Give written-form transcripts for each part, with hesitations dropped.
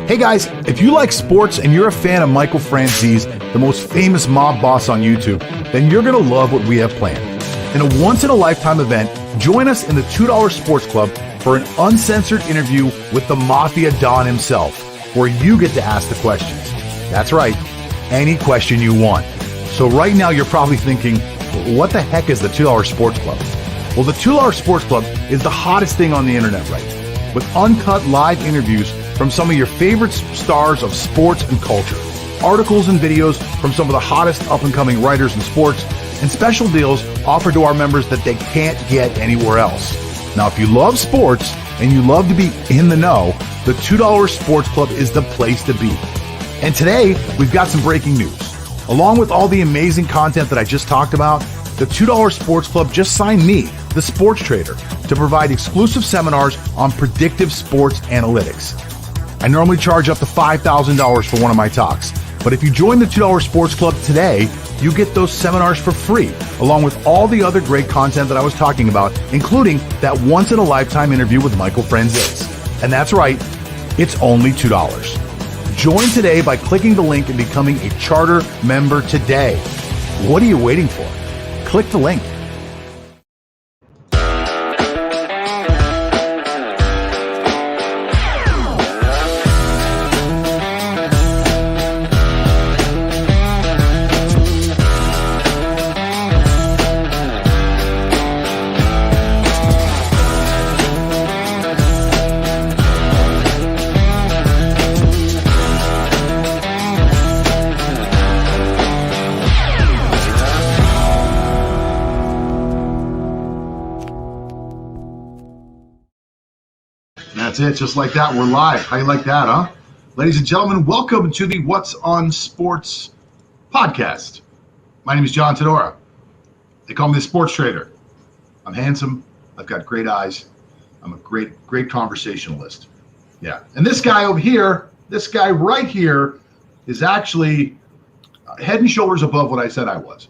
Hey guys, if you like sports and you're a fan of Michael Franzese, the most famous mob boss on YouTube, then you're going to love what we have planned. In a once-in-a-lifetime event, join us in the $2 Sports Club for an uncensored interview with the Mafia Don himself, where you get to ask the questions. That's right, any question you want. So right now you're probably thinking, what the heck is the $2 Sports Club? Well, the $2 Sports Club is the hottest thing on the internet right now, with uncut live interviews from some of your favorite stars of sports and culture, articles and videos from some of the hottest up-and-coming writers in sports, and special deals offered to our members that they can't get anywhere else. Now, if you love sports and you love to be in the know, the $2 Sports Club is the place to be. And today, we've got some breaking news. Along with all the amazing content that I just talked about, the $2 Sports Club just signed me, the sports trader, to provide exclusive seminars on predictive sports analytics. I normally charge up to $5,000 for one of my talks, but if you join the $2 Sports Club today, you get those seminars for free, along with all the other great content that I was talking about, including that once-in-a-lifetime interview with Michael Franzese. And that's right, it's only $2. Join today by clicking the link and becoming a charter member today. What are you waiting for? Click the link. That's it, just like that, we're live. How you like that, huh? Ladies and gentlemen, welcome to the What's on Sports podcast. My name is John Todora. They call me the sports trader. I'm handsome. I've got great eyes. I'm a great conversationalist. Yeah, and this guy over here, this guy right here, is actually head and shoulders above what I said I was.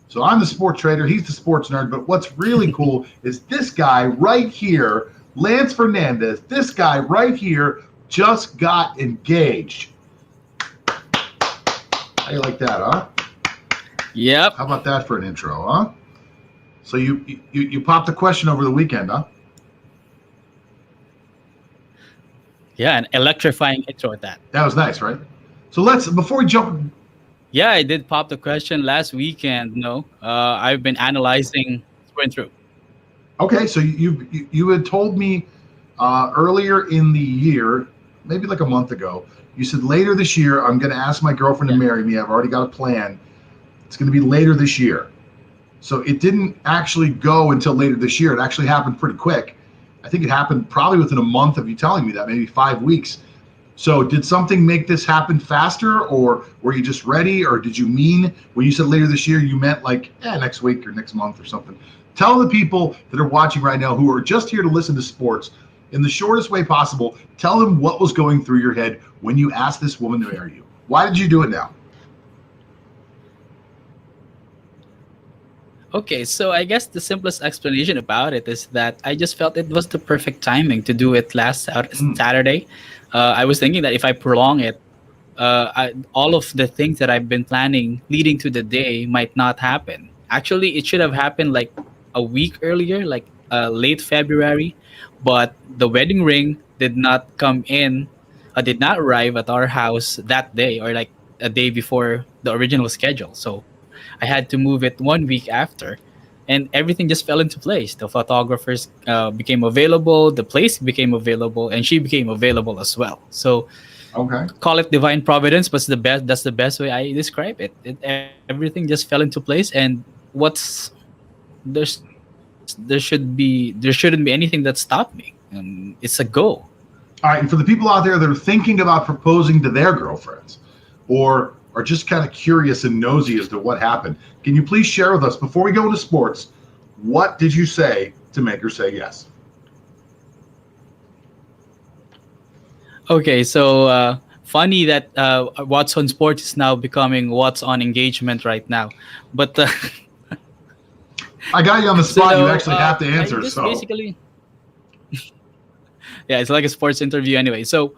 So I'm the sports trader. He's the sports nerd. But what's really cool is this guy right here, Lance Fernandez, this guy right here just got engaged. How you like that, huh? Yep. How about that for an intro, huh? So you popped a question over the weekend, huh? Yeah, an electrifying intro at that. That was nice, right? So before we jump. Yeah, I did pop the question last weekend. No, I've been analyzing sprint through. Okay, so you had told me earlier in the year, maybe like a month ago, you said later this year, I'm going to ask my girlfriend to marry me. I've already got a plan. It's going to be later this year. So it didn't actually go until later this year. It actually happened pretty quick. I think it happened probably within a month of you telling me that, maybe 5 weeks. So did something make this happen faster, or were you just ready, or did you mean when you said later this year, you meant like next week or next month or something? Tell the people that are watching right now who are just here to listen to sports in the shortest way possible. Tell them what was going through your head when you asked this woman to marry you. Why did you do it now? Okay, so I guess the simplest explanation about it is that I just felt it was the perfect timing to do it last Saturday. I was thinking that if I prolong it, all of the things that I've been planning leading to the day might not happen. Actually, it should have happened like a week earlier, like late February, but the wedding ring did not arrive at our house that day, or like a day before the original schedule. So I had to move it 1 week after, and everything just fell into place. The photographers became available, the place became available, and she became available as well. So call it divine providence, but that's the best way I describe it. Everything just fell into place, and there shouldn't be anything that stopped me. It's a go. All right, and for the people out there that are thinking about proposing to their girlfriends, or are just kind of curious and nosy as to what happened, can you please share with us, before we go into sports, what did you say to make her say yes? Okay, so funny that What's on Sports is now becoming What's on Engagement right now. But I got you on the spot. You actually have to answer. Basically, yeah, it's like a sports interview anyway. So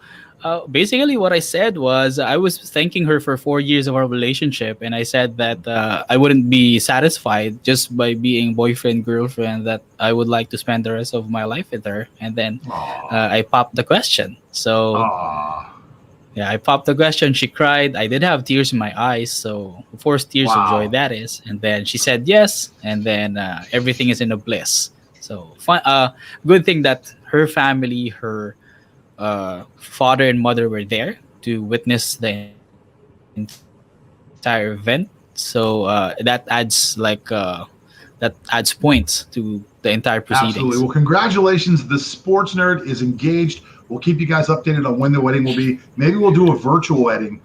Basically, what I said was I was thanking her for 4 years of our relationship, and I said that I wouldn't be satisfied just by being boyfriend girlfriend. That I would like to spend the rest of my life with her. And then Aw. I popped the question. So Aw. yeah, I popped the question. She cried. I did have tears in my eyes, so forced tears of joy Wow. that is. And then she said yes, and then everything is in a bliss. So fun. Good thing that her family, her father and mother were there to witness the entire event. So that adds points to the entire proceedings. Absolutely. Well, congratulations. The Sports Nerd is engaged. We'll keep you guys updated on when the wedding will be. Maybe we'll do a virtual wedding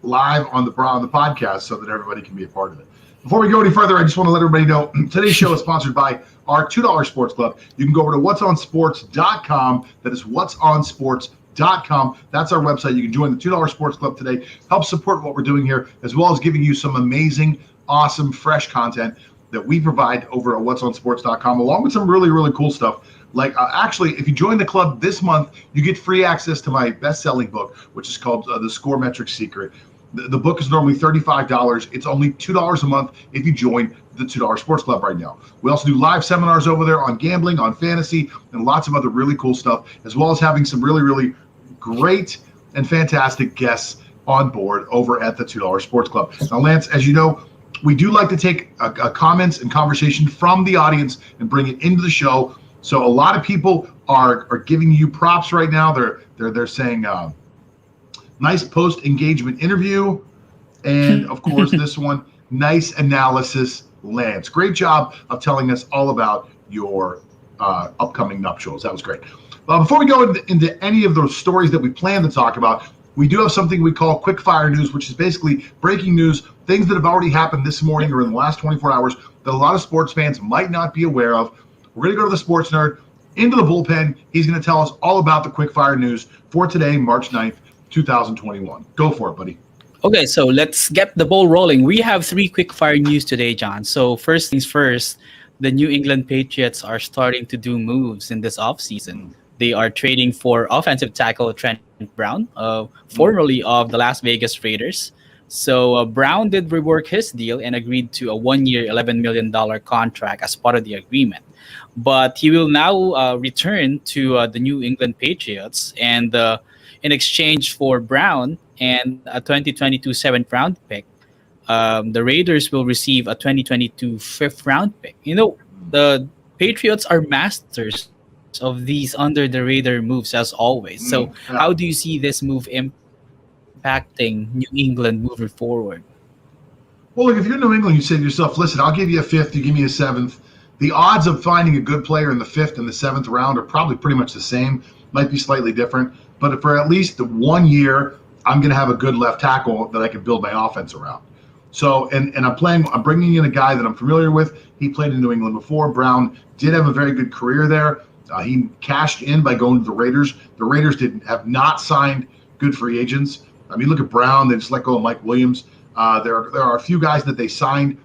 live on the podcast so that everybody can be a part of it. Before we go any further, I just want to let everybody know today's show is sponsored by our $2 Sports Club. You can go over to whatsonsports.com. That is whatsonsports.com. That's our website. You can join the $2 Sports Club today. Help support what we're doing here, as well as giving you some amazing, awesome, fresh content that we provide over at whatsonsports.com, along with some really, really cool stuff. Like, actually, if you join the club this month, you get free access to my best-selling book, which is called The Score Metric Secret. The book is normally $35. It's only $2 a month if you join the $2 Sports Club right now. We also do live seminars over there on gambling, on fantasy, and lots of other really cool stuff, as well as having some really, really great and fantastic guests on board over at the $2 Sports Club. Now, Lance, as you know, we do like to take comments and conversation from the audience and bring it into the show. So a lot of people are giving you props right now. They're saying nice post-engagement interview, and of course this one, nice analysis, Lance. Great job of telling us all about your upcoming nuptials. That was great. Before we go into any of those stories that we plan to talk about, we do have something we call quick fire news, which is basically breaking news, things that have already happened this morning or in the last 24 hours that a lot of sports fans might not be aware of. We're going to go to the Sports Nerd, into the bullpen. He's going to tell us all about the quick fire news for today, March 9th, 2021. Go for it, buddy. Okay, so let's get the ball rolling. We have 3 quick fire news today, John. So first things first, the New England Patriots are starting to do moves in this offseason. They are trading for offensive tackle Trent Brown, formerly of the Las Vegas Raiders. So Brown did rework his deal and agreed to a 1-year, $11 million contract as part of the agreement. But he will now return to the New England Patriots, and in exchange for Brown and a 2022 7th-round pick, the Raiders will receive a 2022 5th-round pick. You know, the Patriots are masters of these under-the-radar moves as always. So how do you see this move impacting New England moving forward? Well, look, if you're New England, you say to yourself, listen, I'll give you a 5th, you give me a 7th. The odds of finding a good player in the 5th and the 7th round are probably pretty much the same, might be slightly different. But for at least the 1 year, I'm going to have a good left tackle that I can build my offense around. So, and I'm bringing in a guy that I'm familiar with. He played in New England before. Brown did have a very good career there. He cashed in by going to the Raiders. The Raiders have not signed good free agents. I mean, look at Brown. They just let go of Mike Williams. There are a few guys that they signed,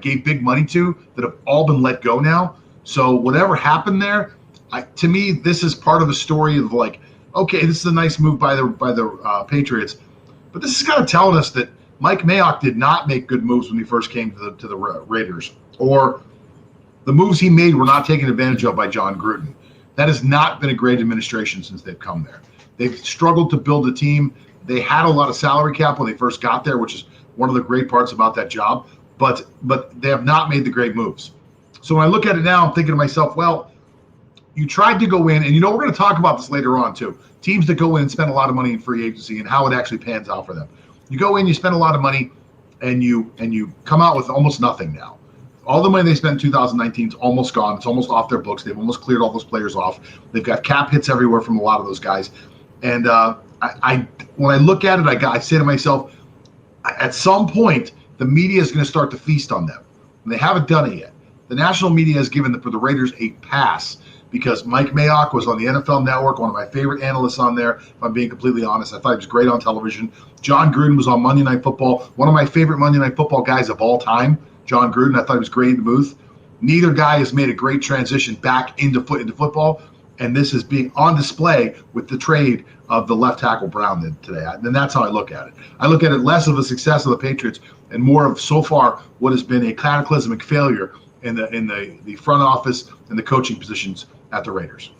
gave big money to, that have all been let go now. So whatever happened there, to me, this is part of the story of like, okay, this is a nice move by the Patriots, but this is kind of telling us that Mike Mayock did not make good moves when he first came to the Raiders, or the moves he made were not taken advantage of by John Gruden. That has not been a great administration since they've come there. They've struggled to build a team. They had a lot of salary cap when they first got there, which is one of the great parts about that job, but they have not made the great moves. So when I look at it now, I'm thinking to myself, well, you tried to go in, and we're going to talk about this later on too. Teams that go in and spend a lot of money in free agency and how it actually pans out for them. You go in, you spend a lot of money, and you come out with almost nothing now. All the money they spent in 2019 is almost gone. It's almost off their books. They've almost cleared all those players off. They've got cap hits everywhere from a lot of those guys. And when I look at it, I say to myself, at some point, the media is going to start to feast on them. And they haven't done it yet. The national media has given the Raiders a pass because Mike Mayock was on the NFL Network, one of my favorite analysts on there, if I'm being completely honest. I thought he was great on television. John Gruden was on Monday Night Football, one of my favorite Monday Night Football guys of all time. John Gruden, I thought he was great in the booth. Neither guy has made a great transition back into football. and this is being on display with the trade of the left tackle Brown today. And that's how I look at it. I look at it less of a success of the Patriots and more of so far what has been a cataclysmic failure in the front office and the coaching positions at the Raiders.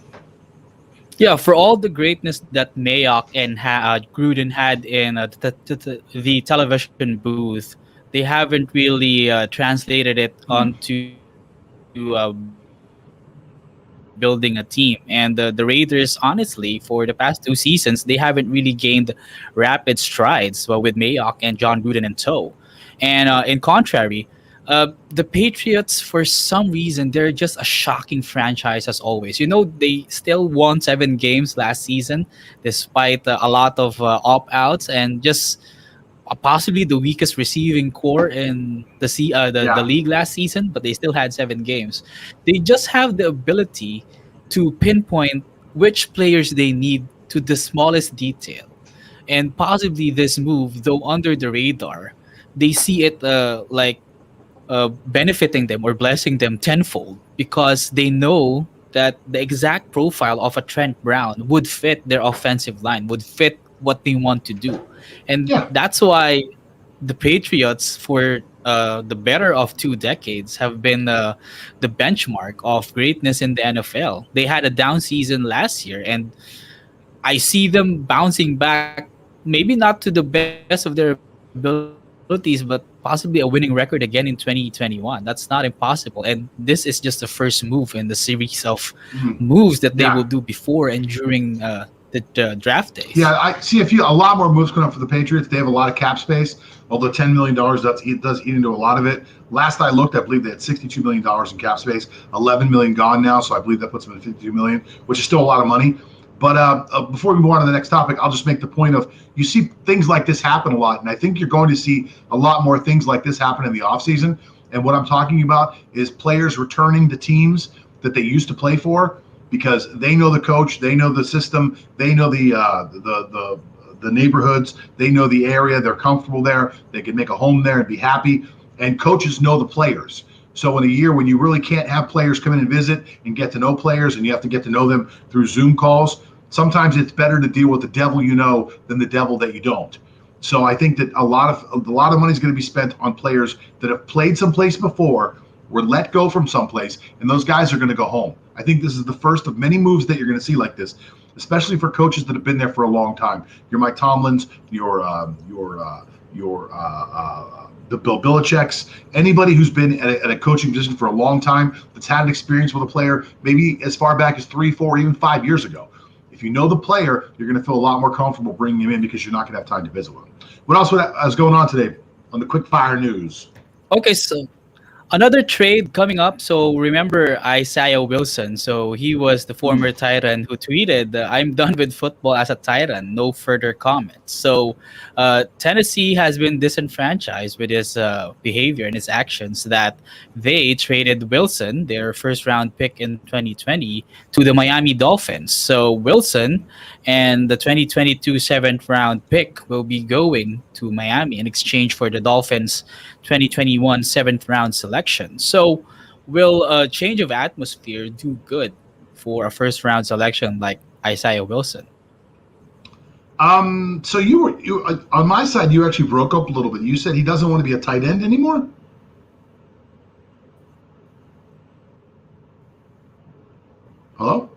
Yeah, for all the greatness that Mayock and Gruden had in the television booth, they haven't really translated it onto building a team. And the Raiders, honestly, for the past 2 seasons, they haven't really gained rapid strides with Mayock and John Gruden in tow. And in contrary, the Patriots, for some reason, they're just a shocking franchise as always. They still won 7 games last season, despite a lot of opt-outs and just possibly the weakest receiving core in the league last season, but they still had 7 games. They just have the ability to pinpoint which players they need to the smallest detail. And possibly this move, though under the radar, they see it benefiting them or blessing them tenfold because they know that the exact profile of a Trent Brown would fit their offensive line, would fit what they want to do. And that's why the Patriots, for the better of 2 decades, have been the benchmark of greatness in the NFL. They had a down season last year, and I see them bouncing back, maybe not to the best of their abilities, but possibly a winning record again in 2021. That's not impossible. And this is just the first move in the series of moves that they will do before and during the draft days. Yeah, I see a lot more moves coming up for the Patriots. They have a lot of cap space, although $10 million does eat into a lot of it. Last I looked, I believe they had $62 million in cap space, $11 million gone now, so I believe that puts them at $52 million, which is still a lot of money. But before we move on to the next topic, I'll just make the point of you see things like this happen a lot, and I think you're going to see a lot more things like this happen in the offseason. And what I'm talking about is players returning to teams that they used to play for because they know the coach, they know the system, they know the neighborhoods, they know the area, they're comfortable there, they can make a home there and be happy. And coaches know the players. So in a year when you really can't have players come in and visit and get to know players and you have to get to know them through Zoom calls, sometimes it's better to deal with the devil you know than the devil that you don't. So I think that a lot of money is going to be spent on players that have played someplace before, were let go from someplace, and those guys are going to go home. I think this is the first of many moves that you're going to see like this, especially for coaches that have been there for a long time. Your Mike Tomlins, the Bill Belichick's, anybody who's been at a coaching position for a long time that's had an experience with a player, maybe as far back as 3, 4, even 5 years ago. If you know the player, you're going to feel a lot more comfortable bringing him in because you're not going to have time to visit with him. What else was going on today on the quick fire news? Okay, so another trade coming up. So remember Isaiah Wilson. So he was the former Titan who tweeted, "I'm done with football as a Titan. No further comments." So Tennessee has been disenfranchised with his behavior and his actions that they traded Wilson, their first round pick in 2020, to the Miami Dolphins. So Wilson and the 2022 seventh round pick will be going to Miami in exchange for the Dolphins' 2021 seventh round selection. So will a change of atmosphere do good for a first round selection like Isaiah Wilson? So you on my side, you actually broke up a little bit. You said he doesn't want to be a tight end anymore? Hello?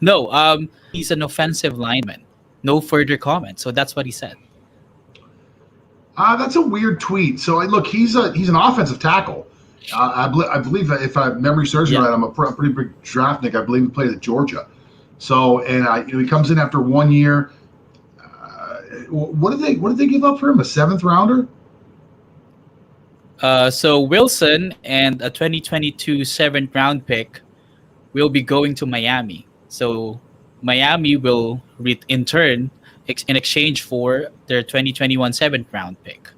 No, he's an offensive lineman. No further comment. So that's what he said. That's a weird tweet. So look, he's an offensive tackle. I believe if my memory serves me right, I'm a pretty big draftnik. I believe he played at Georgia. So he comes in after 1 year. What did they give up for him? A seventh rounder? So Wilson and a 2022 seventh round pick will be going to Miami. So Miami will in turn in exchange for their 2021 seventh round pick.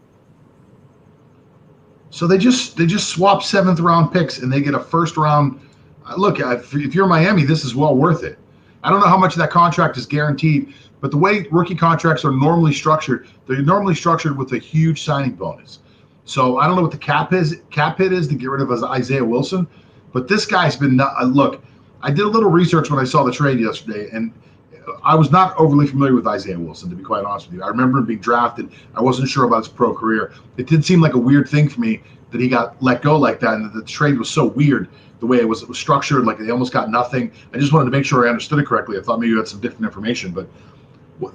So they just swap seventh round picks and they get a first round. Look, if you're Miami, this is well worth it. I don't know how much of that contract is guaranteed, but the way rookie contracts are normally structured, they're normally structured with a huge signing bonus. So I don't know what the cap hit is to get rid of Isaiah Wilson, but this guy's been look. I did a little research when I saw the trade yesterday, and I was not overly familiar with Isaiah Wilson, to be quite honest with you. I remember him being drafted. I wasn't sure about his pro career. It did seem like a weird thing for me that he got let go like that, and that the trade was so weird the way it was structured, like they almost got nothing. I just wanted to make sure I understood it correctly. I thought maybe you had some different information, but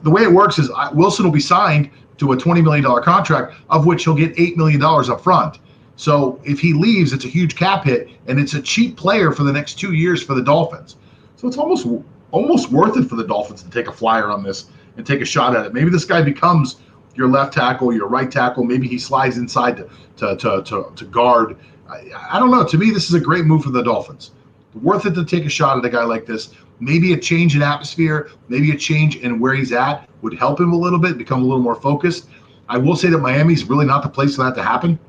the way it works is Wilson will be signed to a $20 million contract, of which he'll get $8 million up front. So if he leaves, it's a huge cap hit, and it's a cheap player for the next 2 years for the Dolphins. So it's almost worth it for the Dolphins to take a flyer on this and take a shot at it. Maybe this guy becomes your left tackle, your right tackle. Maybe he slides inside to guard. I don't know. To me, this is a great move for the Dolphins. Worth it to take a shot at a guy like this. Maybe a change in atmosphere, maybe a change in where he's at would help him a little bit, become a little more focused. I will say that Miami's really not the place for that to happen.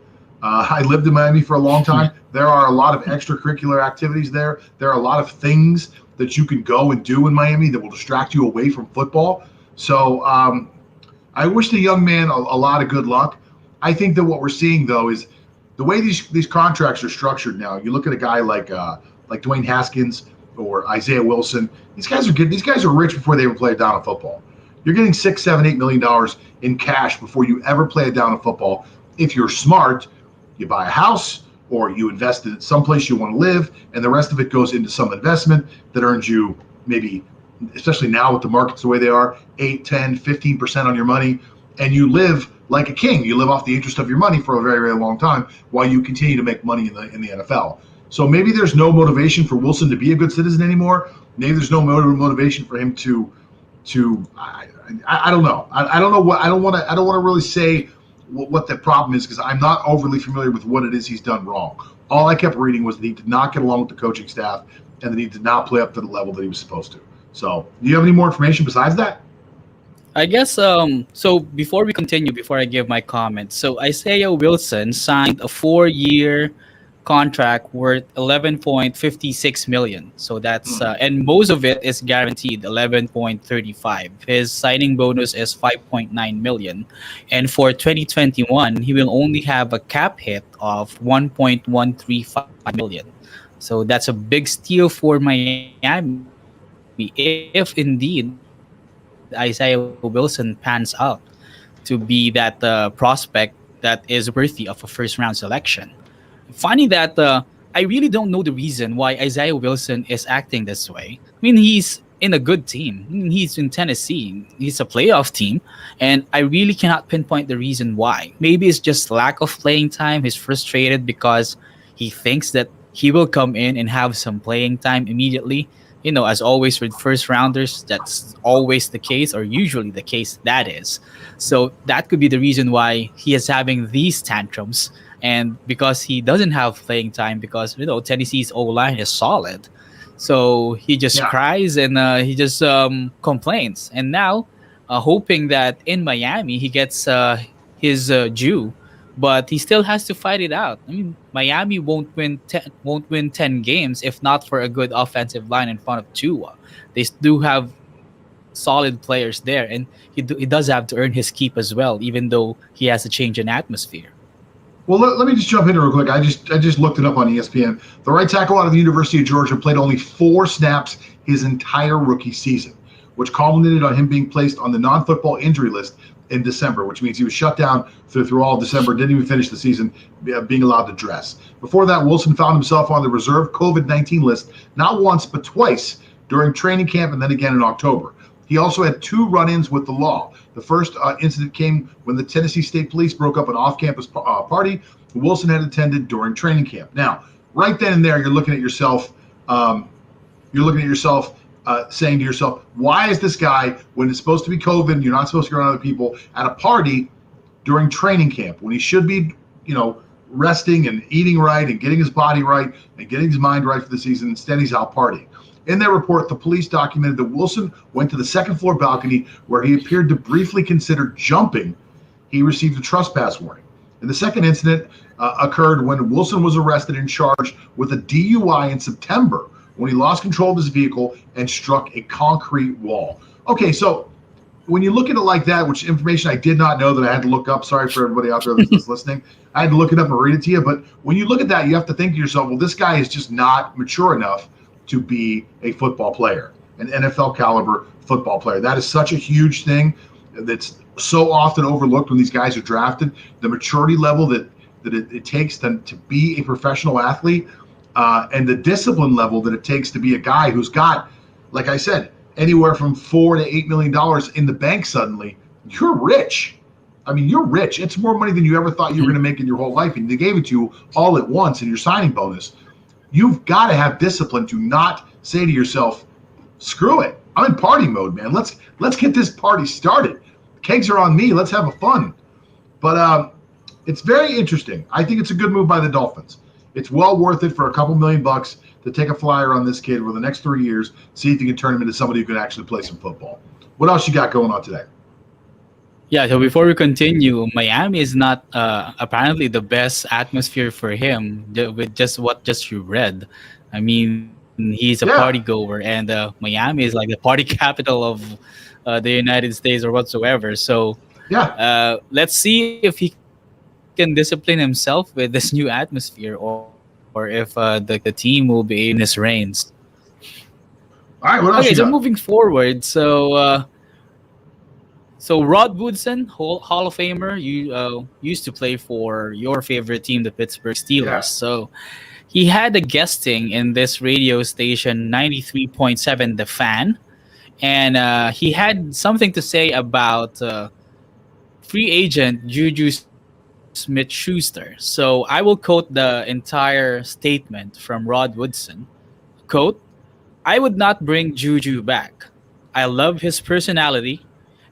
I lived in Miami for a long time. There are a lot of extracurricular activities there. There are a lot of things that you can go and do in Miami that will distract you away from football. So I wish the young man a lot of good luck. I think that what we're seeing, though, is the way these contracts are structured now. You look at a guy like Dwayne Haskins or Isaiah Wilson. These guys are good. These guys are rich before they ever play a down of football. You're getting $6, $7, $8 million in cash before you ever play a down of football. If you're smart, you buy a house or you invest in someplace you want to live, and the rest of it goes into some investment that earns you maybe, especially now with the markets the way they are, 8, 10, 15% on your money, and you live like a king. You live off the interest of your money for a very, very long time while you continue to make money in the NFL. So maybe there's no motivation for Wilson to be a good citizen anymore. Maybe there's no motivation for him to I don't know. I don't know what I don't want to really say what the problem is, because I'm not overly familiar with what it is he's done wrong. All I kept reading was that he did not get along with the coaching staff and that he did not play up to the level that he was supposed to. So, do you have any more information besides that? I guess so before we continue, before I give my comments, so Isaiah Wilson signed a 4-year contract worth 11.56 million. So that's and most of it is guaranteed 11.35. His signing bonus is 5.9 million. And for 2021, he will only have a cap hit of 1.135 million. So that's a big steal for Miami if indeed Isaiah Wilson pans out to be that prospect that is worthy of a first-round selection. Funny that I really don't know the reason why Isaiah Wilson is acting this way. I mean, he's in a good team. I mean, he's in Tennessee. He's a playoff team. And I really cannot pinpoint the reason why. Maybe it's just lack of playing time. He's frustrated because he thinks that he will come in and have some playing time immediately. You know, as always with first rounders, that's always the case, or usually the case that is. So that could be the reason why he is having these tantrums. And because he doesn't have playing time, because Tennessee's O-line is solid, so he just cries and he just complains. And now, hoping that in Miami he gets his due, but he still has to fight it out. I mean, Miami won't win 10 games if not for a good offensive line in front of Tua. They do have solid players there, and he does have to earn his keep as well, even though he has a change in atmosphere. Well, let me just jump in real quick. I just looked it up on ESPN. The right tackle out of the University of Georgia played only 4 snaps his entire rookie season, which culminated on him being placed on the non-football injury list in December, which means he was shut down through all of December, didn't even finish the season being allowed to dress. Before that, Wilson found himself on the reserve COVID-19 list not once but twice during training camp and then again in October. He also had 2 run-ins with the law. The first incident came when the Tennessee State Police broke up an off-campus party Wilson had attended during training camp. Now, right then and there, you're looking at yourself saying to yourself, why is this guy, when it's supposed to be COVID and you're not supposed to go around other people, at a party during training camp when he should be, resting and eating right and getting his body right and getting his mind right for the season? Instead, he's out partying. In their report, the police documented that Wilson went to the second-floor balcony where he appeared to briefly consider jumping. He received a trespass warning. And the second incident occurred when Wilson was arrested and charged with a DUI in September when he lost control of his vehicle and struck a concrete wall. Okay, so when you look at it like that, which information I did not know that I had to look up, sorry for everybody out there that's listening, I had to look it up and read it to you, but when you look at that, you have to think to yourself, well, this guy is just not mature enough to be a football player, an NFL caliber football player. That is such a huge thing that's so often overlooked when these guys are drafted. The maturity level that it takes to be a professional athlete, and the discipline level that it takes to be a guy who's got, like I said, anywhere from $4 to $8 million in the bank suddenly. You're rich. I mean, you're rich. It's more money than you ever thought you were going to make in your whole life, and they gave it to you all at once in your signing bonus. You've got to have discipline to not say to yourself, screw it, I'm in party mode, man. Let's get this party started. Kegs are on me. Let's have a fun. But it's very interesting. I think it's a good move by the Dolphins. It's well worth it for a couple $1 million to take a flyer on this kid for the next 3 years, see if you can turn him into somebody who can actually play some football. What else you got going on today? Yeah, so before we continue, Miami is not apparently the best atmosphere for him with just what you read. I mean, he's a party goer, and Miami is like the party capital of the United States or whatsoever. So let's see if he can discipline himself with this new atmosphere, or if the team will be in his reins. All right, what else? Okay, so moving forward, so Rod Woodson, Hall of Famer, used to play for your favorite team, the Pittsburgh Steelers. Yeah. So he had a guesting in this radio station, 93.7 The Fan, and he had something to say about free agent Juju Smith-Schuster. So I will quote the entire statement from Rod Woodson. Quote, "I would not bring Juju back. I love his personality.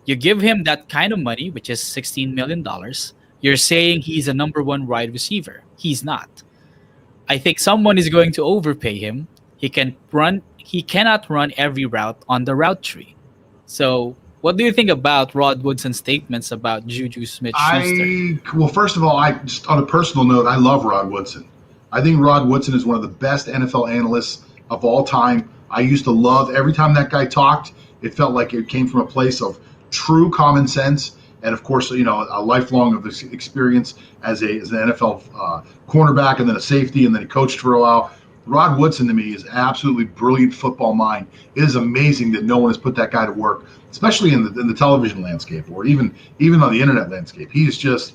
You give him that kind of money, which is $16 million, you're saying he's a number one wide receiver. He's not. I think someone is going to overpay him. He cannot run every route on the route tree." So what do you think about Rod Woodson's statements about Juju Smith-Schuster? Well, first of all, just on a personal note, I love Rod Woodson. I think Rod Woodson is one of the best NFL analysts of all time. I used to love every time that guy talked. It felt like it came from a place of true common sense, and of course, a lifelong of this experience as an NFL cornerback, and then a safety, and then he coached for a while. Rod Woodson, to me, is absolutely brilliant football mind. It is amazing that no one has put that guy to work, especially in the television landscape, or even on the internet landscape. He is just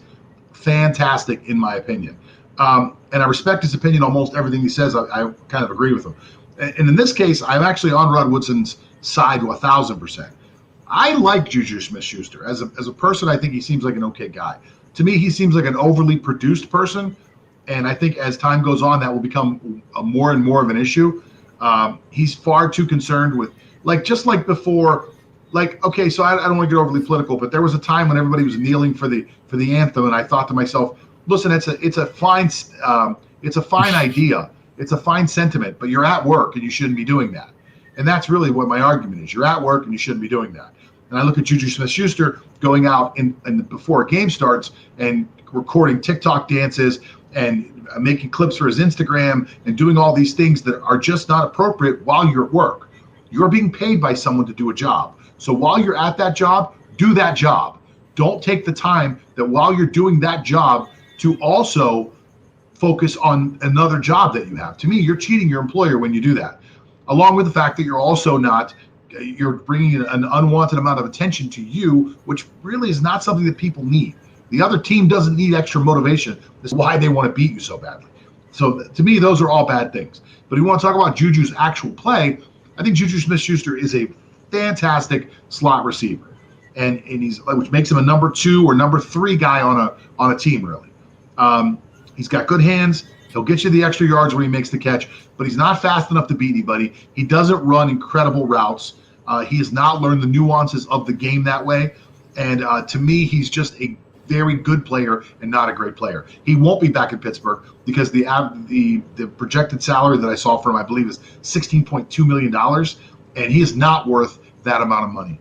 fantastic, in my opinion. And I respect his opinion. Almost everything he says, I kind of agree with him. And in this case, I'm actually on Rod Woodson's side 1,000%. I like Juju Smith-Schuster. As a person, I think he seems like an okay guy. To me, he seems like an overly produced person, and I think as time goes on, that will become more and more of an issue. He's far too concerned with, just like before, okay, so I don't want to get overly political, but there was a time when everybody was kneeling for the anthem, and I thought to myself, listen, it's a fine idea, it's a fine sentiment, but you're at work and you shouldn't be doing that. And that's really what my argument is. You're at work and you shouldn't be doing that. And I look at Juju Smith-Schuster going out in before a game starts and recording TikTok dances and making clips for his Instagram and doing all these things that are just not appropriate while you're at work. You're being paid by someone to do a job. So while you're at that job, do that job. Don't take the time that while you're doing that job to also focus on another job that you have. To me, you're cheating your employer when you do that. Along with the fact that you're bringing an unwanted amount of attention to you, which really is not something that people need. The other team doesn't need extra motivation. That's why they want to beat you so badly. So to me, those are all bad things. But if you want to talk about Juju's actual play, I think Juju Smith-Schuster is a fantastic slot receiver, and which makes him a number 2 or number 3 guy on a team, really. He's got good hands. He'll get you the extra yards when he makes the catch, but he's not fast enough to beat anybody. He doesn't run incredible routes. He has not learned the nuances of the game that way. And to me, he's just a very good player and not a great player. He won't be back in Pittsburgh because the projected salary that I saw for him, I believe, is $16.2 million, and he is not worth that amount of money.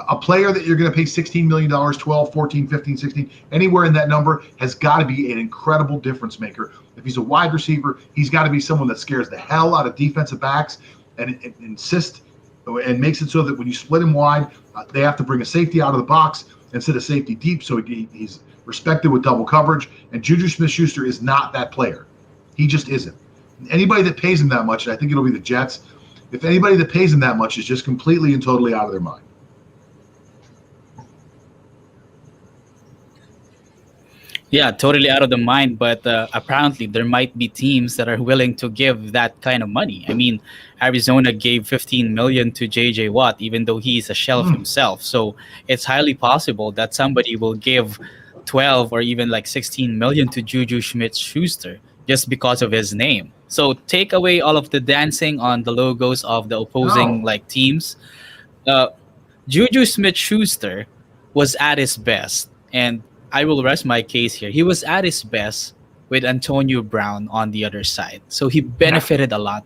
A player that you're going to pay $16 million, 12, 14, 15, 16, anywhere in that number has got to be an incredible difference maker. If he's a wide receiver, he's got to be someone that scares the hell out of defensive backs and insists and makes it so that when you split him wide, they have to bring a safety out of the box instead of safety deep, so he's respected with double coverage. And Juju Smith-Schuster is not that player. He just isn't. Anybody that pays him that much, and I think it'll be the Jets, if anybody that pays him that much is just completely and totally out of their mind. Yeah, totally out of the mind. But apparently, there might be teams that are willing to give that kind of money. I mean, Arizona gave 15 million to JJ Watt, even though he's a shell of himself. So it's highly possible that somebody will give 12 or even like 16 million to Juju Smith-Schuster just because of his name. So take away all of the dancing on the logos of the opposing No, like teams. Uh, Juju Smith Schuster was at his best, and I will rest my case here. He was at his best with Antonio Brown on the other side. So he yeah, benefited a lot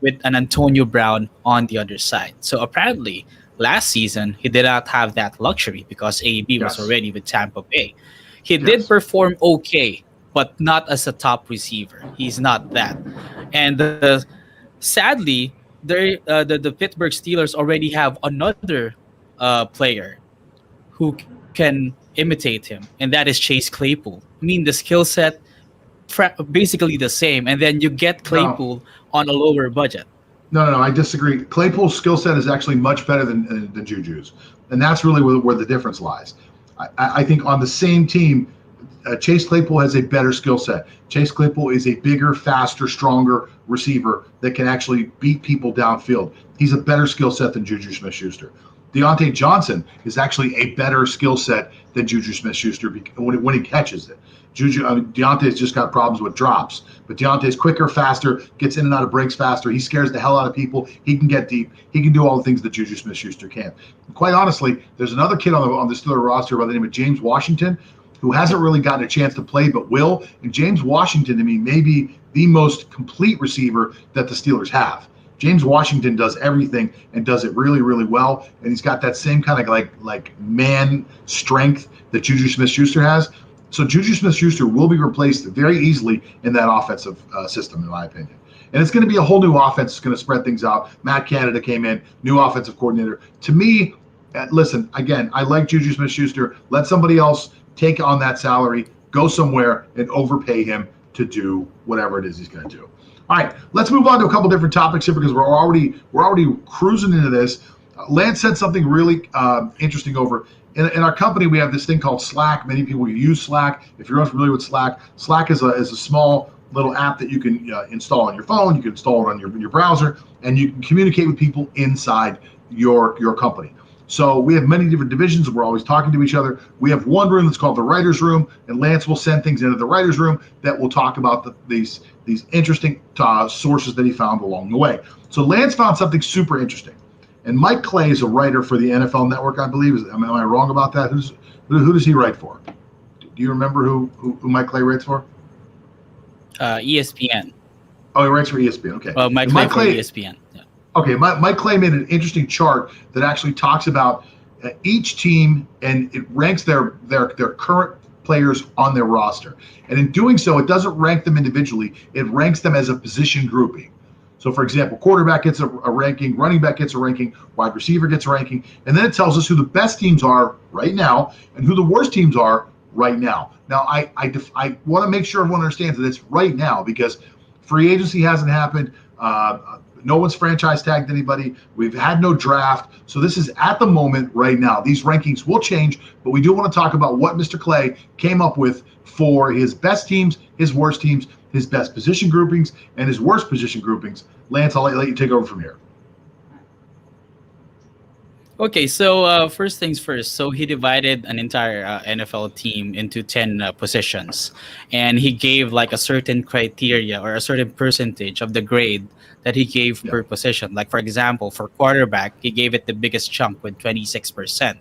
with an Antonio Brown on the other side. So apparently, last season, he did not have that luxury because AB was yes, already with Tampa Bay. He did yes, perform okay, but not as a top receiver. He's not that. And sadly, the Pittsburgh Steelers already have another player who can imitate him, and that is Chase Claypool. I mean, the skill set basically the same, and then you get no, Claypool on a lower budget. no. I disagree. Claypool's skill set is actually much better than Juju's, and that's really where the difference lies. I think on the same team, Chase Claypool has a better skill set. Chase Claypool is a bigger, faster, stronger receiver that can actually beat people downfield. He's a better skill set than Juju Smith-Schuster. Deontay Johnson is actually a better skill set than Juju Smith-Schuster when he catches it. Deontay's just got problems with drops, but Deontay's quicker, faster, gets in and out of breaks faster. He scares the hell out of people. He can get deep. He can do all the things that Juju Smith-Schuster can. And quite honestly, there's another kid on the Steelers roster by the name of James Washington, who hasn't really gotten a chance to play but will. And James Washington, to me, may be the most complete receiver that the Steelers have. James Washington does everything and does it really, really well. And he's got that same kind of like man strength that Juju Smith-Schuster has. So Juju Smith-Schuster will be replaced very easily in that offensive system, in my opinion. And it's going to be a whole new offense. It's going to spread things out. Matt Canada came in, new offensive coordinator. To me, listen, again, I like Juju Smith-Schuster. Let somebody else take on that salary, go somewhere, and overpay him to do whatever it is he's going to do. All right, let's move on to a couple different topics here because we're already cruising into this. Lance said something really interesting over in our company. We have this thing called Slack. Many people use Slack. If you're unfamiliar with Slack, Slack is a small little app that you can install on your phone. You can install it on your browser, and you can communicate with people inside your company. So we have many different divisions. We're always talking to each other. We have one room that's called the writer's room, and Lance will send things into the writer's room that will talk about these interesting sources that he found along the way. So Lance found something super interesting. And Mike Clay is a writer for the NFL Network, I believe. Am I wrong about that? Who does he write for? Do you remember who Mike Clay writes for? ESPN. Oh, he writes for ESPN. Okay. Mike Clay for ESPN. Yeah. Okay, Mike Clay made an interesting chart that actually talks about each team, and it ranks their current players on their roster. And in doing so, it doesn't rank them individually. It ranks them as a position grouping. So, for example, quarterback gets a ranking, running back gets a ranking, wide receiver gets a ranking, and then it tells us who the best teams are right now and who the worst teams are right now. Now, I want to make sure everyone understands that it's right now because free agency hasn't happened. No one's franchise tagged anybody. We've had no draft. So this is at the moment right now. These rankings will change, but we do want to talk about what Mr. Clay came up with for his best teams, his worst teams, his best position groupings, and his worst position groupings. Lance, I'll let you take over from here. Okay, so first things first. So he divided an entire NFL team into 10 positions, and he gave like a certain criteria or a certain percentage of the grade that he gave per position. Like, for example, for quarterback, he gave it the biggest chunk with 26%,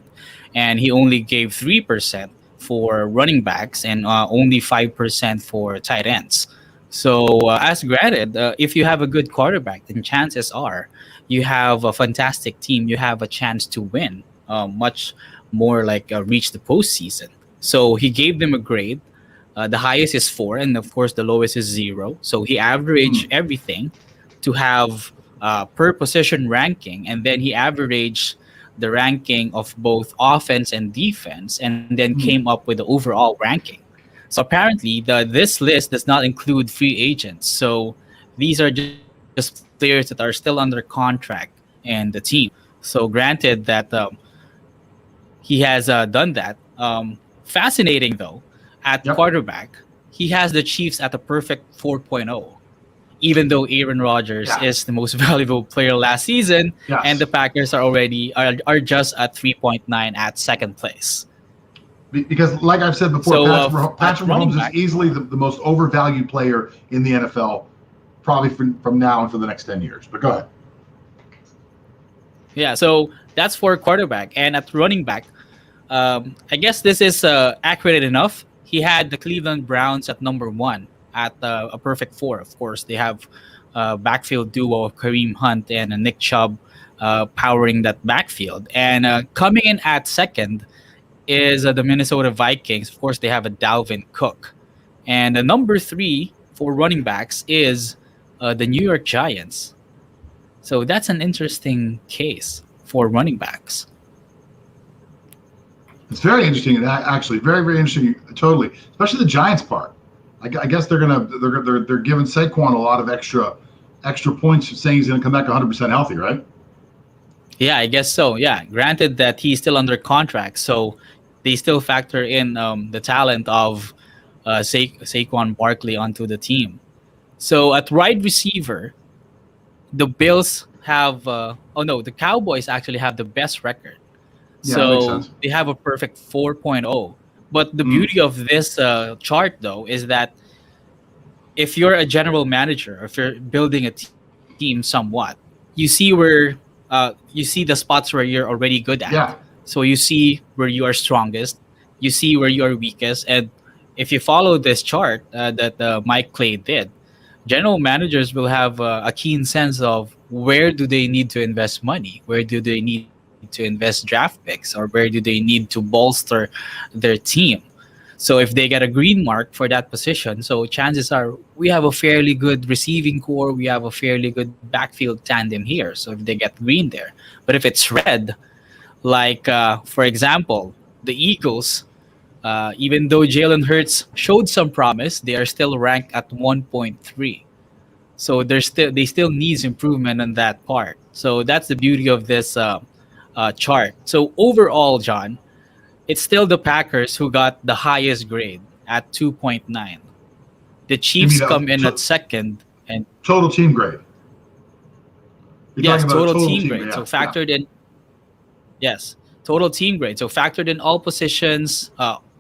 and he only gave 3% for running backs and only 5% for tight ends. So, as granted, if you have a good quarterback, then chances are you have a fantastic team. You have a chance to win, much more like reach the postseason. So he gave them a grade. The highest is 4, and of course the lowest is 0. So he averaged everything to have per position ranking, and then he averaged the ranking of both offense and defense, and then came up with the overall ranking. So apparently, this list does not include free agents. So these are just players that are still under contract and the team. So granted that he has done that. Fascinating though, at Yep. quarterback, he has the Chiefs at a perfect 4.0, even though Aaron Rodgers Yeah. is the most valuable player last season, Yes. and the Packers are just at 3.9 at second place. Because, like I've said before, So Patrick at running Mahomes is back, easily the most overvalued player in the NFL, probably from now and for the next 10 years. But go ahead. yeah. So that's for quarterback, and at running back, I guess this is accurate enough. He had the Cleveland Browns at number one at a perfect four. Of course, they have backfield duo of Kareem Hunt and Nick Chubb powering that backfield. And coming in at second is the Minnesota Vikings. Of course, they have a Dalvin Cook. And number three for running backs is the New York Giants. So that's an interesting case for running backs. It's very interesting, and actually very, very interesting. Totally, especially the Giants part. I guess they're giving Saquon a lot of extra points, saying he's gonna come back 100% healthy, right? Yeah, I guess so. Yeah, granted that he's still under contract, so they still factor in the talent of Saquon Barkley onto the team. So at wide receiver, the Bills have. The Cowboys actually have the best record. Yeah, that makes So sense. they have a perfect 4.0. But the beauty of this chart, though, is that if you're a general manager, or if you're building a team somewhat, you see you see the spots where you're already good at. Yeah. So you see where you are strongest, you see where you are weakest, and if you follow this chart that Mike Clay did, general managers will have a keen sense of where do they need to invest money, where do they need to invest draft picks, or where do they need to bolster their team. So if they get a green mark for that position, so chances are we have a fairly good receiving core, we have a fairly good backfield tandem here. So if they get green there, but if it's red, like for example, the Eagles, even though Jalen Hurts showed some promise, they are still ranked at 1.3. So they still needs improvement on that part. So that's the beauty of this chart. So overall, John, it's still the Packers who got the highest grade at 2.9. The Chiefs come in at second, and total team grade. You're yes, talking about total team grade. yeah, So factored in, yes, total team grade. So factored in all positions,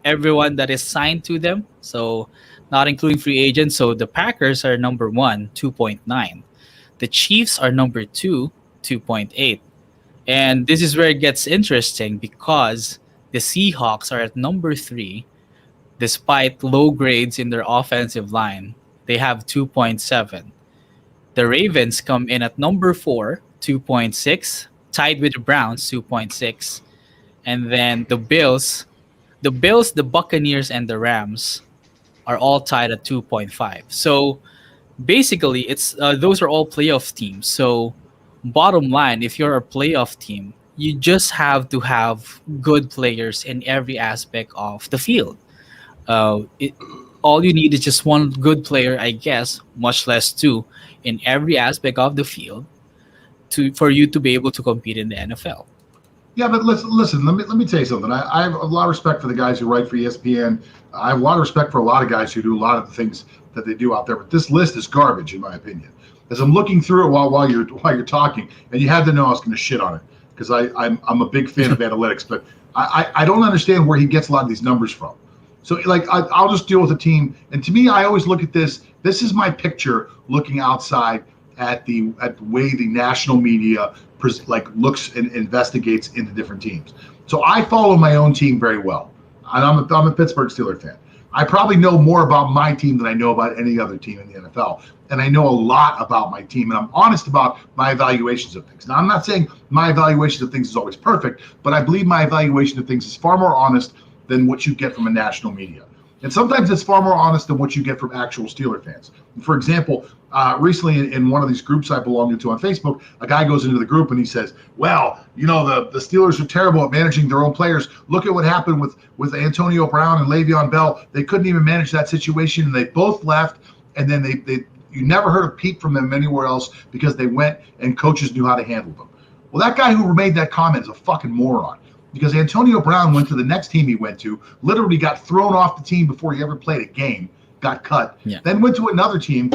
everyone that is signed to them. So not including free agents. So the Packers are number one, 2.9. The Chiefs are number two, 2.8. And this is where it gets interesting because the Seahawks are at number three, despite low grades in their offensive line. They have 2.7. The Ravens come in at number four, 2.6, tied with the Browns, 2.6. And then the Bills, the Buccaneers, and the Rams are all tied at 2.5. So basically, it's those are all playoff teams. So bottom line, if you're a playoff team, you just have to have good players in every aspect of the field. All you need is just one good player, I guess, much less two, in every aspect of the field for you to be able to compete in the NFL. Yeah, but listen. Let me tell you something. I have a lot of respect for the guys who write for ESPN. I have a lot of respect for a lot of guys who do a lot of the things that they do out there. But this list is garbage, in my opinion. As I'm looking through it while you're talking, and you had to know I was going to shit on it because I'm a big fan of analytics, but I don't understand where he gets a lot of these numbers from. So like I'll just deal with the team, and to me, I always look at this. This is my picture looking outside at the way the national media looks and investigates into different teams. So I follow my own team very well, and I'm a Pittsburgh Steelers fan. I probably know more about my team than I know about any other team in the NFL. And I know a lot about my team, and I'm honest about my evaluations of things. Now, I'm not saying my evaluation of things is always perfect, but I believe my evaluation of things is far more honest than what you get from a national media. And sometimes it's far more honest than what you get from actual Steeler fans. For example, recently in one of these groups I belong to on Facebook, a guy goes into the group and he says, well, the Steelers are terrible at managing their own players. Look at what happened with Antonio Brown and Le'Veon Bell. They couldn't even manage that situation, and they both left. And then You never heard a peep from them anywhere else because they went and coaches knew how to handle them. Well, that guy who made that comment is a fucking moron, because Antonio Brown went to the next team he went to, literally got thrown off the team before he ever played a game, got cut, then went to another team,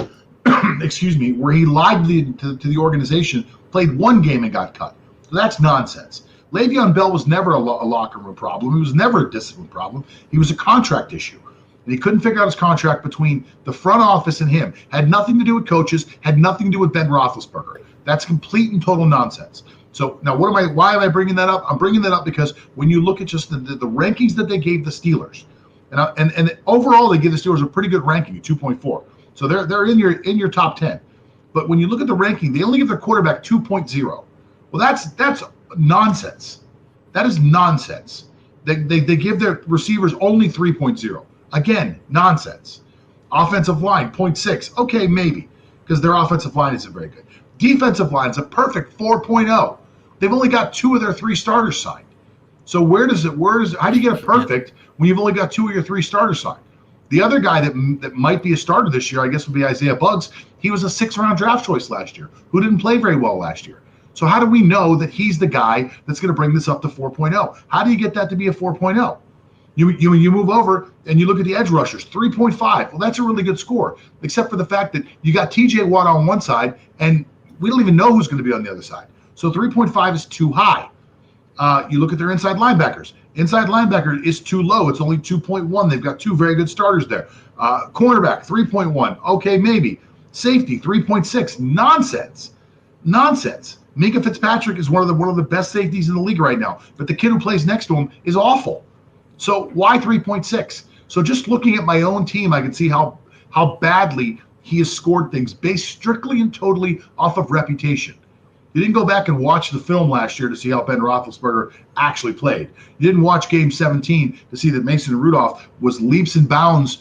excuse me, where he lied to the organization, played one game and got cut. So that's nonsense. Le'Veon Bell was never a locker room problem. He was never a discipline problem. He was a contract issue. And he couldn't figure out his contract between the front office and him. Had nothing to do with coaches, had nothing to do with Ben Roethlisberger. That's complete and total nonsense. So now why am I bringing that up? I'm bringing that up because when you look at just the rankings that they gave the Steelers, and overall they give the Steelers a pretty good ranking, 2.4. So they're in your top 10. But when you look at the ranking, they only give their quarterback 2.0. Well, that's nonsense. That is nonsense. They give their receivers only 3.0. Again, nonsense. Offensive line, 0.6. Okay, maybe, because their offensive line isn't very good. Defensive line is a perfect 4.0. They've only got 2 of their 3 starters signed. So how do you get a perfect when you've only got 2 of your 3 starters signed? The other guy that might be a starter this year, I guess, would be Isaiah Buggs. He was a 6th-round draft choice last year, who didn't play very well last year. So how do we know that he's the guy that's going to bring this up to 4.0? How do you get that to be a 4.0? You move over and you look at the edge rushers, 3.5. Well, that's a really good score, except for the fact that you got T.J. Watt on one side, and we don't even know who's going to be on the other side. So 3.5 is too high. You look at their inside linebackers. Inside linebacker is too low. It's only 2.1. They've got 2 very good starters there. Cornerback, 3.1. Okay, maybe. Safety, 3.6. Nonsense. Minkah Fitzpatrick is one of the best safeties in the league right now, but the kid who plays next to him is awful. So why 3.6? So just looking at my own team, I can see how badly he has scored things based strictly and totally off of reputation. You didn't go back and watch the film last year to see how Ben Roethlisberger actually played. You didn't watch Game 17 to see that Mason Rudolph was leaps and bounds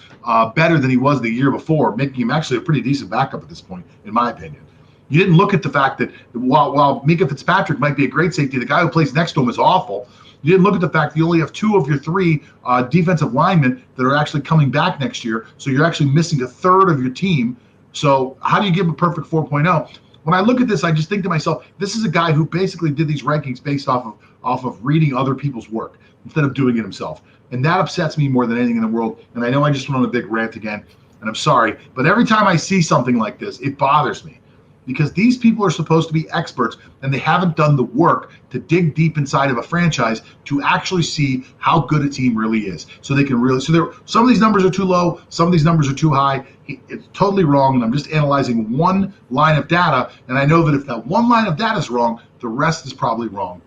better than he was the year before, making him actually a pretty decent backup at this point, in my opinion. You didn't look at the fact that while Minkah Fitzpatrick might be a great safety, the guy who plays next to him is awful. You didn't look at the fact that you only have 2 of your 3 defensive linemen that are actually coming back next year, so you're actually missing a third of your team. So how do you give him a perfect 4.0? When I look at this, I just think to myself, this is a guy who basically did these rankings based off of reading other people's work instead of doing it himself. And that upsets me more than anything in the world. And I know I just went on a big rant again, and I'm sorry, but every time I see something like this, it bothers me. Because these people are supposed to be experts, and they haven't done the work to dig deep inside of a franchise to actually see how good a team really is. So they can really. Some of these numbers are too low, some of these numbers are too high. It's totally wrong, and I'm just analyzing one line of data, and I know that if that one line of data is wrong, the rest is probably wrong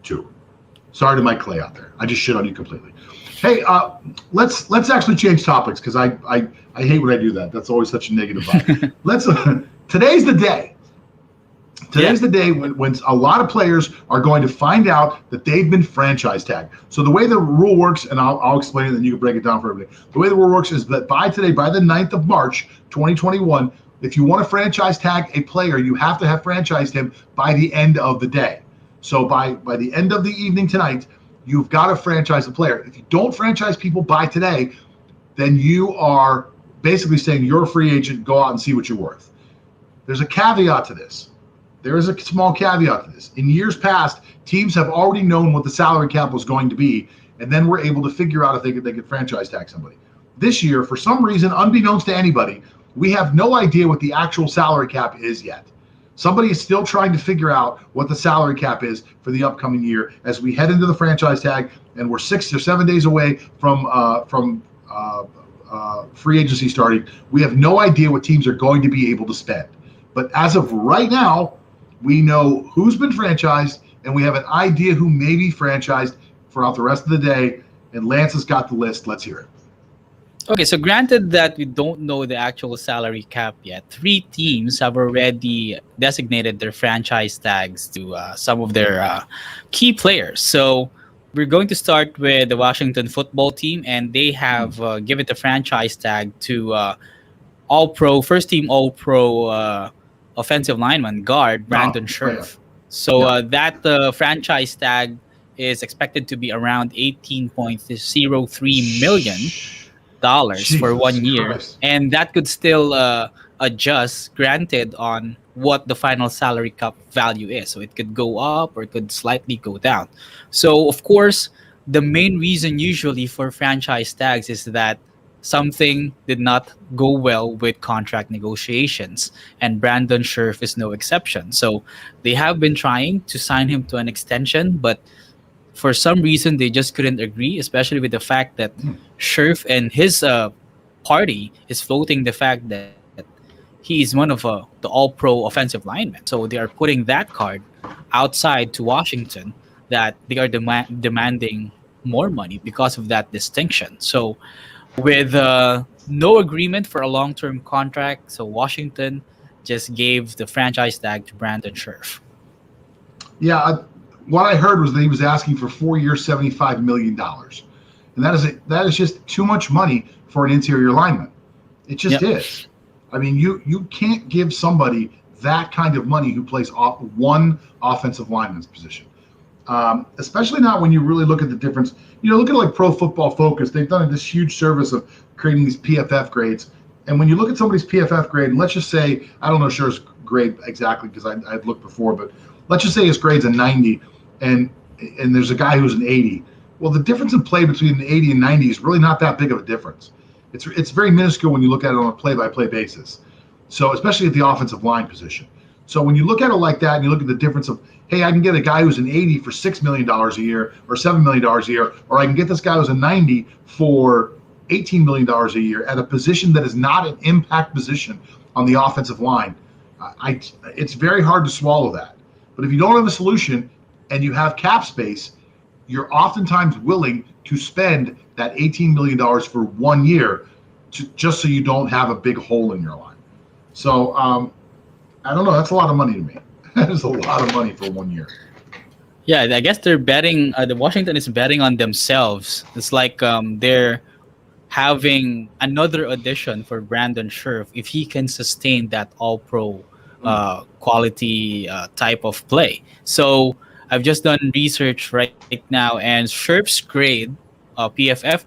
too. Sorry to Mike Clay out there. I just shit on you completely. Hey, let's actually change topics, because I hate when I do that. That's always such a negative vibe. Today's the day. Today's the day when a lot of players are going to find out that they've been franchise tagged. So the way the rule works, and I'll explain it, and then you can break it down for everybody. The way the rule works is that by the 9th of March, 2021, if you want to franchise tag a player, you have to have franchised him by the end of the day. So by the end of the evening tonight, you've got to franchise the player. If you don't franchise people by today, then you are basically saying you're a free agent, go out and see what you're worth. There's a caveat to this. There is a small caveat to this. In years past, teams have already known what the salary cap was going to be, and then were able to figure out if they could franchise tag somebody. This year, for some reason, unbeknownst to anybody, we have no idea what the actual salary cap is yet. Somebody is still trying to figure out what the salary cap is for the upcoming year as we head into the franchise tag, and we're 6 or 7 days away from free agency starting. We have no idea what teams are going to be able to spend. But as of right now, we know who's been franchised, and we have an idea who may be franchised throughout the rest of the day. And Lance has got the list. Let's hear it. Okay, so granted that we don't know the actual salary cap yet, 3 teams have already designated their franchise tags to some of their key players. So we're going to start with the Washington football team, and they have given the franchise tag to All-Pro, first-team All-Pro offensive lineman guard Brandon Scherf. So that franchise tag is expected to be around $18.03 million for 1 year. Christ. And that could still adjust granted on what the final salary cap value is. So it could go up or it could slightly go down. So of course, the main reason usually for franchise tags is that something did not go well with contract negotiations, and Brandon Scherf is no exception. So they have been trying to sign him to an extension, but for some reason they just couldn't agree, especially with the fact that Scherf and his party is floating the fact that he is one of the all-pro offensive linemen. So they are putting that card outside to Washington that they are demanding more money because of that distinction. So with no agreement for a long-term contract, so Washington just gave the franchise tag to Brandon Scherf. Yeah, what I heard was that he was asking for 4 years, $75 million. And that is just too much money for an interior lineman. It just is. I mean, you can't give somebody that kind of money who plays off one offensive lineman's position, especially not when you really look at the difference. Look at like Pro Football Focus. They've done this huge service of creating these PFF grades. And when you look at somebody's PFF grade, and let's just say, I don't know Scher's grade exactly because I've looked before, but let's just say his grade's a 90 and there's a guy who's an 80. Well, the difference in play between an 80 and 90 is really not that big of a difference. It's very minuscule when you look at it on a play-by-play basis. So especially at the offensive line position. So when you look at it like that and you look at the difference of, hey, I can get a guy who's an 80 for $6 million a year or $7 million a year, or I can get this guy who's a 90 for $18 million a year at a position that is not an impact position on the offensive line. It's very hard to swallow that. But if you don't have a solution and you have cap space, you're oftentimes willing to spend that $18 million for 1 year just so you don't have a big hole in your line. So I don't know. That's a lot of money to me. That is a lot of money for 1 year. Yeah, I guess they're betting. The Washington is betting on themselves. It's like they're having another audition for Brandon Scherf if he can sustain that All-Pro quality type of play. So I've just done research right now, and Scherf's grade, PFF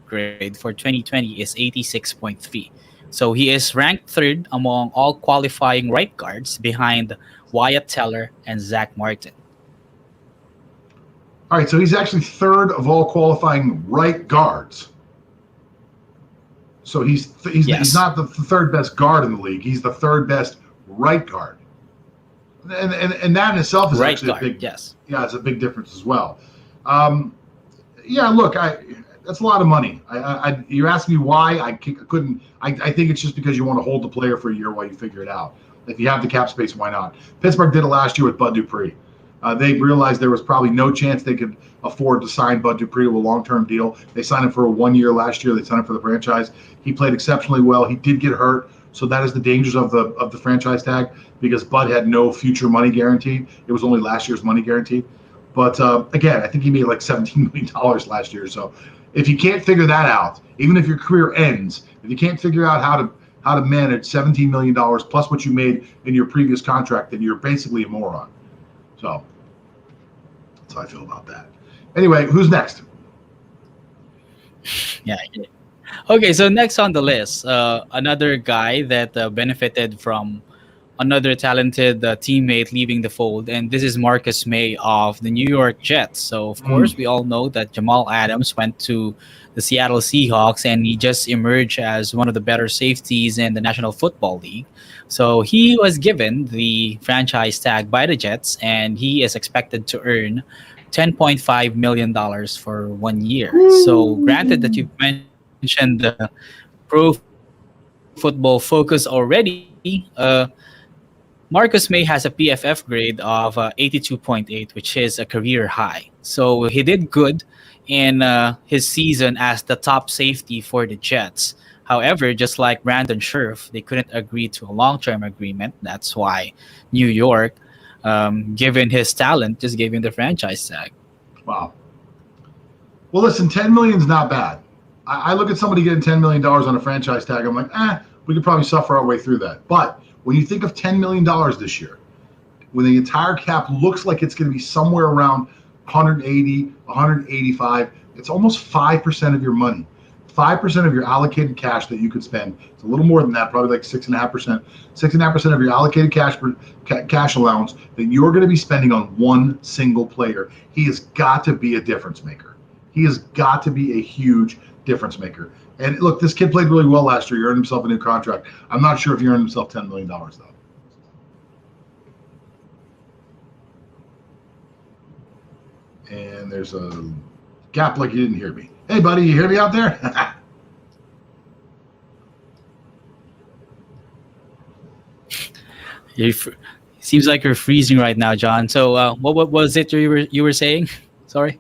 grade for 2020 is 86.3. So he is ranked third among all qualifying right guards behind Wyatt Teller and Zach Martin. All right, so he's actually third of all qualifying right guards. So he's not the third best guard in the league. He's the third best right guard. And that in itself is right actually guard, a big it's a big difference as well. Look, that's a lot of money. You asked me why I couldn't. I think it's just because you want to hold the player for a year while you figure it out. If you have the cap space, why not? Pittsburgh did it last year with Bud Dupree. They realized there was probably no chance they could afford to sign Bud Dupree to a long-term deal. They signed him for a 1 year last year. They signed him for the franchise. He played exceptionally well. He did get hurt, so that is the dangers of the franchise tag because Bud had no future money guaranteed. It was only last year's money guaranteed. But again, I think he made like $17 million last year. So if you can't figure that out, even if your career ends, if you can't figure out how to manage $17 million plus what you made in your previous contract, then you're basically a moron. So that's how I feel about that. Anyway, who's next? Yeah. Okay, so next on the list, another guy that benefited from another talented teammate leaving the fold, and this is Marcus May of the New York Jets. So, of course, we all know that Jamal Adams went to the Seattle Seahawks, and he just emerged as one of the better safeties in the National Football League. So he was given the franchise tag by the Jets, and he is expected to earn $10.5 million for 1 year. So granted that you've mentioned the Pro Football Focus already, Marcus May has a PFF grade of 82.8, which is a career high. So he did good in his season as the top safety for the Jets. However, just like Brandon Scherf, they couldn't agree to a long-term agreement. That's why New York, given his talent, just gave him the franchise tag. Wow. Well, listen, $10 million is not bad. I look at somebody getting $10 million on a franchise tag. I'm like, we could probably suffer our way through that. But when you think of $10 million this year, when the entire cap looks like it's going to be somewhere around 180, 185, it's almost 5% of your money. 5% of your allocated cash that you could spend. It's a little more than that, probably like 6.5%. 6.5% of your allocated cash allowance that you're going to be spending on one single player. He has got to be a difference maker. He has got to be a huge difference maker. And look, this kid played really well last year. He earned himself a new contract. I'm not sure if he earned himself $10 million, though. And there's a gap like you didn't hear me. Hey, buddy, you hear me out there? Seems like you're freezing right now, John. So what was it you were saying? Sorry.